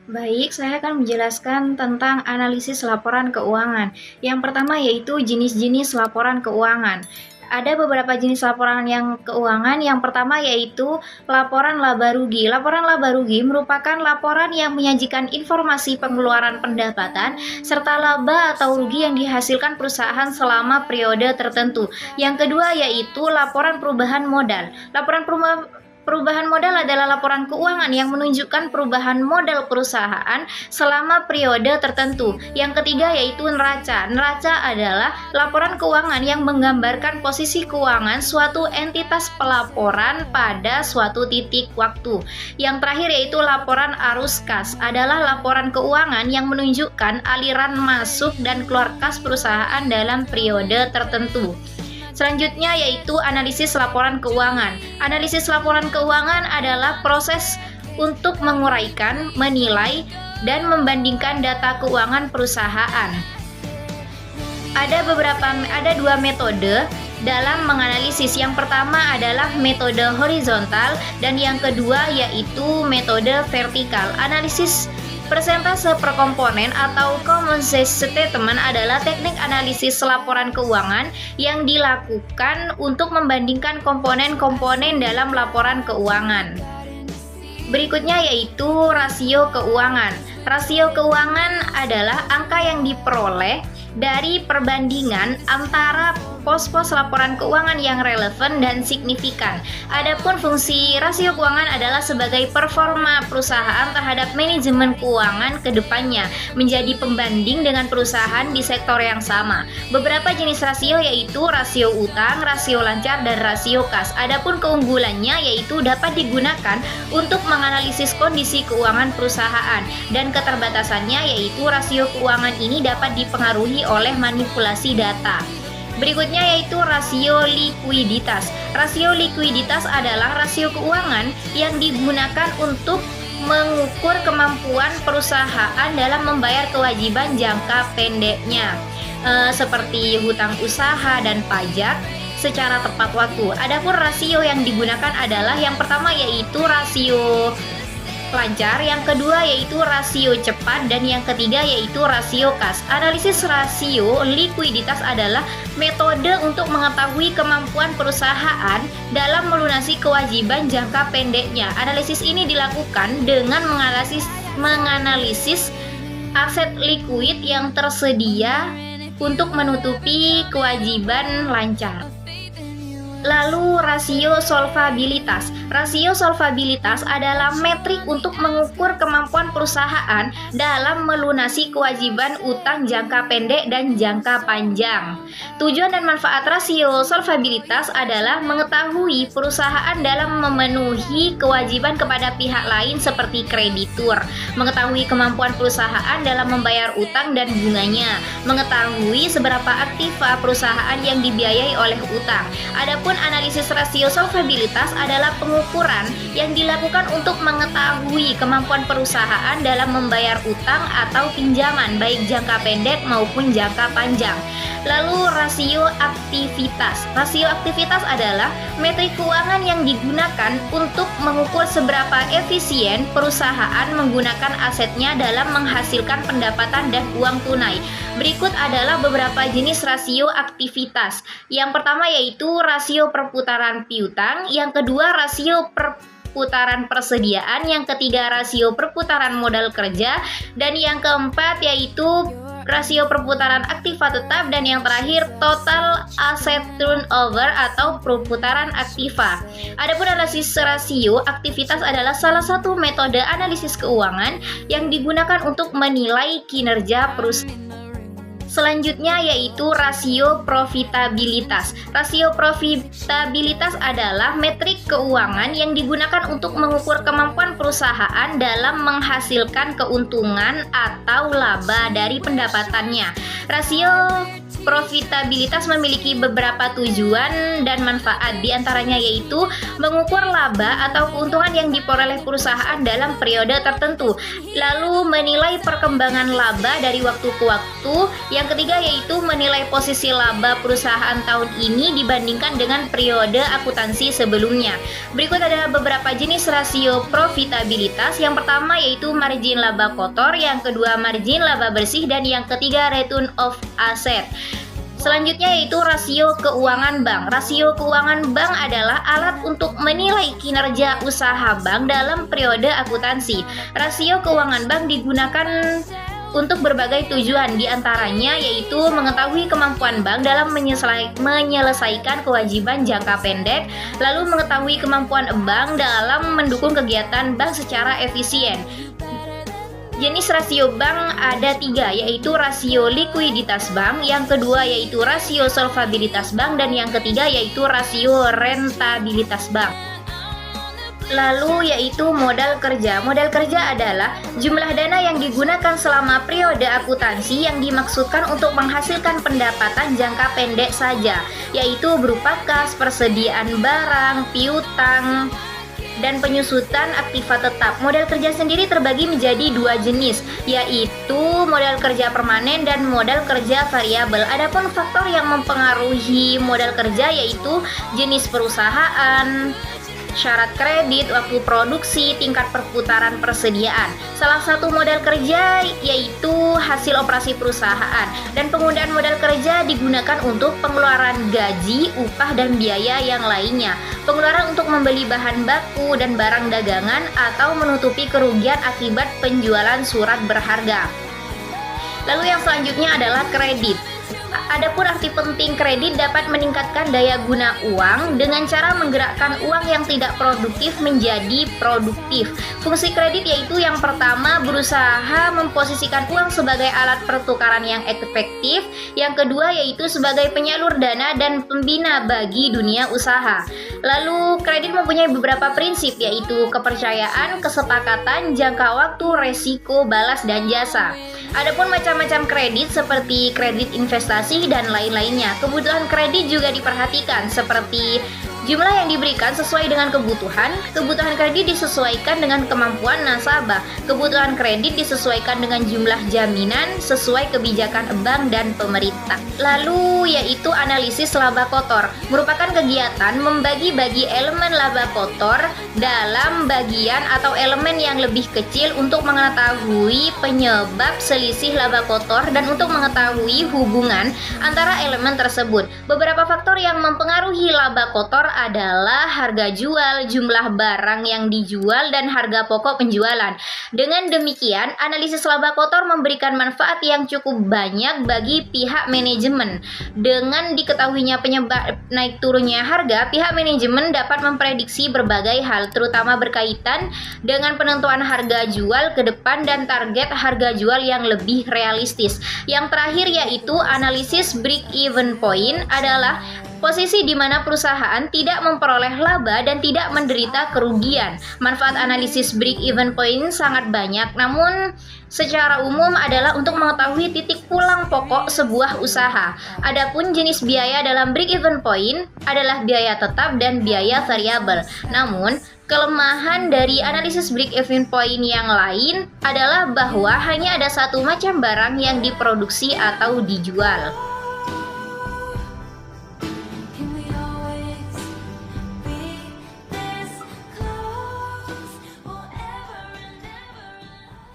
Baik, saya akan menjelaskan tentang analisis laporan keuangan. Yang pertama yaitu jenis-jenis laporan keuangan. Ada beberapa jenis laporan yang keuangan. Yang pertama yaitu laporan laba rugi. Laporan laba rugi merupakan laporan yang menyajikan informasi pengeluaran pendapatan serta laba atau rugi yang dihasilkan perusahaan selama periode tertentu. Yang kedua yaitu laporan perubahan modal. Perubahan modal adalah laporan keuangan yang menunjukkan perubahan modal perusahaan selama periode tertentu. Yang ketiga yaitu neraca. Neraca adalah laporan keuangan yang menggambarkan posisi keuangan suatu entitas pelaporan pada suatu titik waktu. Yang terakhir yaitu laporan arus kas. Adalah laporan keuangan yang menunjukkan aliran masuk dan keluar kas perusahaan dalam periode tertentu. Selanjutnya yaitu analisis laporan keuangan. Analisis laporan keuangan adalah proses untuk menguraikan, menilai, dan membandingkan data keuangan perusahaan. Ada dua metode dalam menganalisis. Yang pertama adalah metode horizontal dan yang kedua yaitu metode vertikal. Analisis persentase per komponen atau common statement adalah teknik analisis laporan keuangan yang dilakukan untuk membandingkan komponen-komponen dalam laporan keuangan. Berikutnya yaitu rasio keuangan. Rasio keuangan adalah angka yang diperoleh dari perbandingan antara pos-pos laporan keuangan yang relevan dan signifikan. Adapun fungsi rasio keuangan adalah sebagai performa perusahaan terhadap manajemen keuangan ke depannya, menjadi pembanding dengan perusahaan di sektor yang sama. Beberapa jenis rasio yaitu rasio utang, rasio lancar, dan rasio kas. Adapun keunggulannya yaitu dapat digunakan untuk menganalisis kondisi keuangan perusahaan, dan keterbatasannya yaitu rasio keuangan ini dapat dipengaruhi oleh manipulasi data. Berikutnya yaitu rasio likuiditas. Rasio likuiditas adalah rasio keuangan yang digunakan untuk mengukur kemampuan perusahaan dalam membayar kewajiban jangka pendeknya, seperti hutang usaha dan pajak secara tepat waktu. Adapun rasio yang digunakan adalah yang pertama yaitu rasio lancar, yang kedua yaitu rasio cepat, dan yang ketiga yaitu rasio kas. Analisis rasio likuiditas adalah metode untuk mengetahui kemampuan perusahaan dalam melunasi kewajiban jangka pendeknya. Analisis ini dilakukan dengan menganalisis aset likuid yang tersedia untuk menutupi kewajiban lancar. Lalu rasio solvabilitas. Rasio solvabilitas adalah metrik untuk mengukur kemampuan perusahaan dalam melunasi kewajiban utang jangka pendek dan jangka panjang. Tujuan dan manfaat rasio solvabilitas adalah mengetahui perusahaan dalam memenuhi kewajiban kepada pihak lain seperti kreditur, mengetahui kemampuan perusahaan dalam membayar utang dan bunganya, mengetahui seberapa aktiva perusahaan yang dibiayai oleh utang. Adapun analisis rasio solvabilitas adalah pengukuran yang dilakukan untuk mengetahui kemampuan perusahaan dalam membayar utang atau pinjaman baik jangka pendek maupun jangka panjang. Lalu rasio aktivitas. Rasio aktivitas adalah metrik keuangan yang digunakan untuk mengukur seberapa efisien perusahaan menggunakan asetnya dalam menghasilkan pendapatan dan uang tunai. Berikut adalah beberapa jenis rasio aktivitas. Yang pertama yaitu rasio perputaran piutang, yang kedua rasio perputaran persediaan, yang ketiga rasio perputaran modal kerja, dan yang keempat yaitu rasio perputaran aktiva tetap, dan yang terakhir total asset turnover atau perputaran aktiva. Adapun analisis rasio aktivitas adalah salah satu metode analisis keuangan yang digunakan untuk menilai kinerja perusahaan. Selanjutnya yaitu rasio profitabilitas. Rasio profitabilitas adalah metrik keuangan yang digunakan untuk mengukur kemampuan perusahaan dalam menghasilkan keuntungan atau laba dari pendapatannya. Rasio profitabilitas memiliki beberapa tujuan dan manfaat, di antaranya yaitu mengukur laba atau keuntungan yang diperoleh perusahaan dalam periode tertentu, lalu menilai perkembangan laba dari waktu ke waktu. Yang ketiga yaitu menilai posisi laba perusahaan tahun ini dibandingkan dengan periode akuntansi sebelumnya. Berikut adalah beberapa jenis rasio profitabilitas. Yang pertama yaitu margin laba kotor, yang kedua margin laba bersih, dan yang ketiga return of asset. Selanjutnya yaitu rasio keuangan bank. Rasio keuangan bank adalah alat untuk menilai kinerja usaha bank dalam periode akuntansi. Rasio keuangan bank digunakan untuk berbagai tujuan, di antaranya yaitu mengetahui kemampuan bank dalam menyelesaikan kewajiban jangka pendek, lalu mengetahui kemampuan bank dalam mendukung kegiatan bank secara efisien. Jenis rasio bank ada 3, yaitu rasio likuiditas bank, yang kedua yaitu rasio solvabilitas bank, dan yang ketiga yaitu rasio rentabilitas bank. Lalu yaitu modal kerja. Modal kerja adalah jumlah dana yang digunakan selama periode akuntansi yang dimaksudkan untuk menghasilkan pendapatan jangka pendek saja, yaitu berupa kas, persediaan barang, piutang, dan penyusutan aktiva tetap. Modal kerja sendiri terbagi menjadi 2 jenis, yaitu modal kerja permanen dan modal kerja variabel. Adapun faktor yang mempengaruhi modal kerja yaitu jenis perusahaan, syarat kredit, waktu produksi, tingkat perputaran persediaan. Salah satu modal kerja yaitu hasil operasi perusahaan, dan penggunaan modal kerja digunakan untuk pengeluaran gaji, upah, dan biaya yang lainnya, pengeluaran untuk membeli bahan baku dan barang dagangan, atau menutupi kerugian akibat penjualan surat berharga. Lalu yang selanjutnya adalah kredit. Adapun arti penting kredit dapat meningkatkan daya guna uang dengan cara menggerakkan uang yang tidak produktif menjadi produktif. Fungsi kredit yaitu yang pertama berusaha memposisikan uang sebagai alat pertukaran yang efektif, yang kedua yaitu sebagai penyalur dana dan pembina bagi dunia usaha. Lalu kredit mempunyai beberapa prinsip yaitu kepercayaan, kesepakatan, jangka waktu, resiko, balas, dan jasa. Adapun macam-macam kredit seperti kredit investasi dan lain-lainnya. Kebutuhan kredit juga diperhatikan seperti jumlah yang diberikan sesuai dengan kebutuhan kredit disesuaikan dengan kemampuan nasabah, kebutuhan kredit disesuaikan dengan jumlah jaminan sesuai kebijakan bank dan pemerintah. Lalu yaitu analisis laba kotor, merupakan kegiatan membagi-bagi elemen laba kotor dalam bagian atau elemen yang lebih kecil untuk mengetahui penyebab selisih laba kotor dan untuk mengetahui hubungan antara elemen tersebut. Beberapa faktor yang mempengaruhi laba kotor adalah harga jual, jumlah barang yang dijual, dan harga pokok penjualan. Dengan demikian, analisis laba kotor memberikan manfaat yang cukup banyak bagi pihak manajemen. Dengan diketahuinya penyebab naik turunnya harga, pihak manajemen dapat memprediksi berbagai hal, terutama berkaitan dengan penentuan harga jual ke depan dan target harga jual yang lebih realistis. Yang terakhir yaitu analisis break-even point adalah posisi di mana perusahaan tidak memperoleh laba dan tidak menderita kerugian. Manfaat analisis break-even point sangat banyak, namun secara umum adalah untuk mengetahui titik pulang pokok sebuah usaha. Adapun jenis biaya dalam break-even point adalah biaya tetap dan biaya variabel. Namun, kelemahan dari analisis break-even point yang lain adalah bahwa hanya ada satu macam barang yang diproduksi atau dijual.